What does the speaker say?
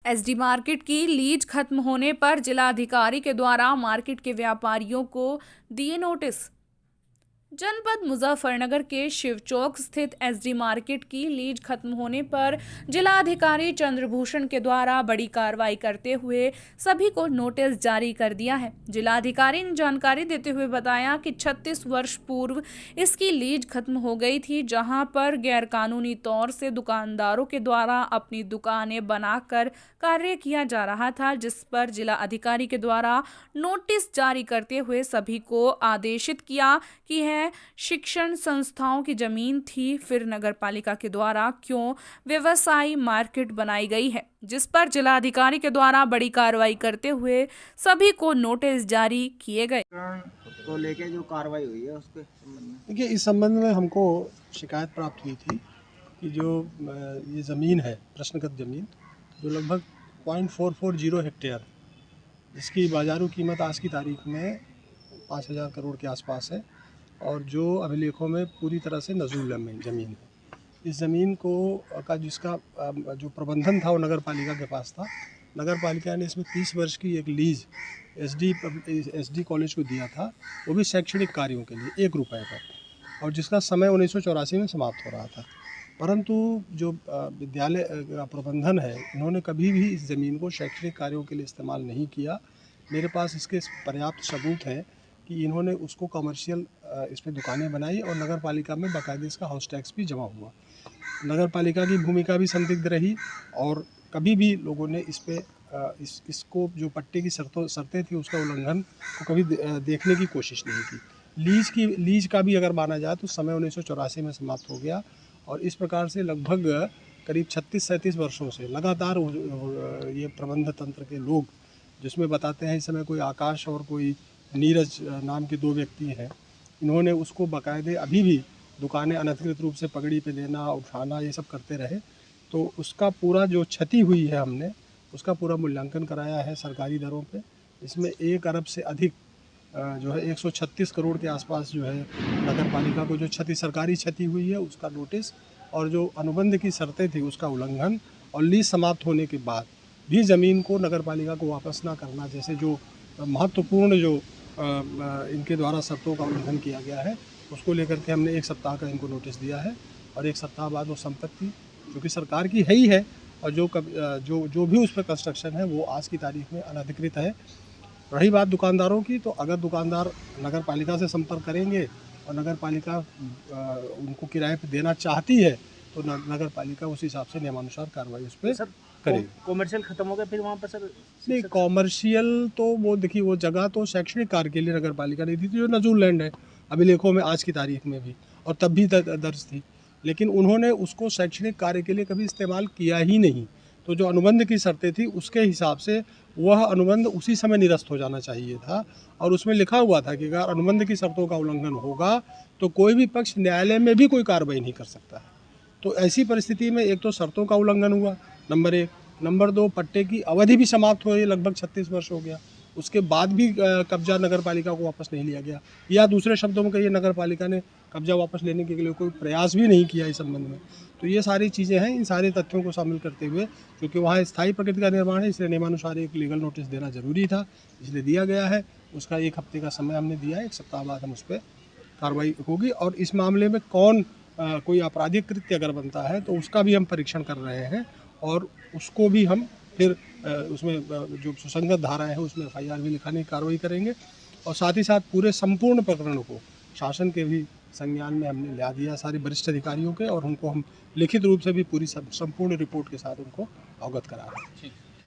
SD market की lease खत्म होने पर जिलाधिकारी के द्वारा मार्केट के व्यापारियों को दिए नोटिस। जनपद मुजफ्फरनगर के शिव चौक स्थित एसडी मार्केट की लीज खत्म होने पर जिलाधिकारी चंद्रभूषण के द्वारा बड़ी कार्रवाई करते हुए सभी को नोटिस जारी कर दिया है। जिलाधिकारी ने जानकारी देते हुए बताया कि 36 वर्ष पूर्व इसकी लीज खत्म हो गई थी, जहां पर गैरकानूनी तौर से दुकानदारों के द्वारा अपनी दुकानें बनाकर कार्य किया जा रहा था, जिस पर जिला अधिकारी के द्वारा नोटिस जारी करते हुए सभी को आदेशित किया कि शिक्षण संस्थाओं की जमीन थी, फिर नगर पालिका के द्वारा क्यों व्यवसायी मार्केट बनाई गई है, जिस पर जिलाधिकारी के द्वारा बड़ी कार्रवाई करते हुए सभी को नोटिस जारी किए गए। तो लेके जो कार्रवाई हुई है उसके संबंध में देखिए, इस संबंध में हमको शिकायत प्राप्त हुई थी कि जो ये ज़मीन है, प्रश्नगत ज़मीन, जो लगभग 0.440 हेक्टेयर, जिसकी बाजारू कीमत आज की तारीख में 5,000 करोड़ के आसपास है और जो अभिलेखों में पूरी तरह से नजूल ज़मीन है। इस ज़मीन को जिसका जो प्रबंधन था वो नगर पालिका के पास था। नगर पालिका ने इसमें 30 वर्ष की एक लीज एसडी कॉलेज को दिया था, वो भी शैक्षणिक कार्यों के लिए 1 रुपये पर, और जिसका समय 1984 में समाप्त हो रहा था। परंतु जो विद्यालय का प्रबंधन है, इन्होंने कभी भी इस ज़मीन को शैक्षणिक कार्यों के लिए इस्तेमाल नहीं किया। मेरे पास इसके पर्याप्त सबूत हैं कि इन्होंने उसको कमर्शियल इस पर दुकानें बनाई और नगर पालिका में बाकायदे इसका हाउस टैक्स भी जमा हुआ। नगर पालिका की भूमिका भी संदिग्ध रही और कभी भी लोगों ने इस पे इसको जो पट्टे की शर्तें थी उसका उल्लंघन को कभी देखने की कोशिश नहीं की। लीज का भी अगर माना जाए तो समय 1984 में समाप्त हो गया और इस प्रकार से लगभग करीब 36-37 वर्षों से लगातार ये प्रबंध तंत्र के लोग, जिसमें बताते हैं इस समय कोई आकाश और कोई नीरज नाम के 2 व्यक्ति हैं, इन्होंने उसको बाकायदे अभी भी दुकानें अनधिकृत रूप से पगड़ी पे देना, उठाना, ये सब करते रहे। तो उसका पूरा जो क्षति हुई है, हमने उसका पूरा मूल्यांकन कराया है सरकारी दरों पे। इसमें 1 अरब से अधिक जो है 136 करोड़ के आसपास जो है नगर पालिका को जो सरकारी क्षति हुई है उसका नोटिस, और जो अनुबंध की शर्तें थी उसका उल्लंघन, और लीज समाप्त होने के बाद भी ज़मीन को नगर पालिका को वापस ना करना जैसे जो महत्वपूर्ण जो इनके द्वारा शर्तों का उल्लंघन किया गया है, उसको लेकर के हमने 1 सप्ताह का इनको नोटिस दिया है और 1 सप्ताह बाद वो संपत्ति जो कि सरकार की है ही है और जो भी उस पर कंस्ट्रक्शन है वो आज की तारीख में अनधिकृत है। रही बात दुकानदारों की, तो अगर दुकानदार नगर पालिका से संपर्क करेंगे और नगर पालिका उनको किराए पर देना चाहती है तो नगर पालिका उस हिसाब से नियमानुसार कार्रवाई उस पर करेगी। कॉमर्शियल खत्म हो गया फिर वहाँ पर सर? नहीं, कॉमर्शियल तो वो देखिए, वो जगह तो शैक्षणिक कार्य के लिए नगर पालिका ने दी थी, जो नजूल लैंड है अभिलेखों में आज की तारीख में भी, और तब भी दर्ज थी, लेकिन उन्होंने उसको शैक्षणिक कार्य के लिए कभी इस्तेमाल किया ही नहीं। तो जो अनुबंध की शर्तें थी उसके हिसाब से वह अनुबंध उसी समय निरस्त हो जाना चाहिए था, और उसमें लिखा हुआ था कि अगर अनुबंध की शर्तों का उल्लंघन होगा तो कोई भी पक्ष न्यायालय में भी कोई कार्रवाई नहीं कर सकता है। तो ऐसी परिस्थिति में एक तो शर्तों का उल्लंघन हुआ, नंबर 1, नंबर 2, पट्टे की अवधि भी समाप्त हो गई, लगभग 36 वर्ष हो गया, उसके बाद भी कब्जा नगर पालिका को वापस नहीं लिया गया, या दूसरे शब्दों में कहिए नगर पालिका ने कब्जा वापस लेने के लिए कोई प्रयास भी नहीं किया इस संबंध में। तो ये सारी चीज़ें हैं, इन सारे तथ्यों को शामिल करते हुए, क्योंकि वहाँ स्थायी प्रकृति का निर्माण है, इसलिए नियमानुसार एक लीगल नोटिस देना जरूरी था, इसलिए दिया गया है। उसका 1 हफ्ते का समय हमने दिया है, 1 सप्ताह बाद हम उस पर कार्रवाई होगी, और इस मामले में कोई आपराधिक कृत्य अगर बनता है तो उसका भी हम परीक्षण कर रहे हैं, और उसको भी हम फिर उसमें जो सुसंगत धाराएं हैं उसमें FIR भी लिखाने की कार्रवाई करेंगे, और साथ ही साथ पूरे संपूर्ण प्रकरण को शासन के भी संज्ञान में हमने ला दिया सारे वरिष्ठ अधिकारियों के, और उनको हम लिखित रूप से भी पूरी संपूर्ण रिपोर्ट के साथ उनको अवगत करा रहे हैं।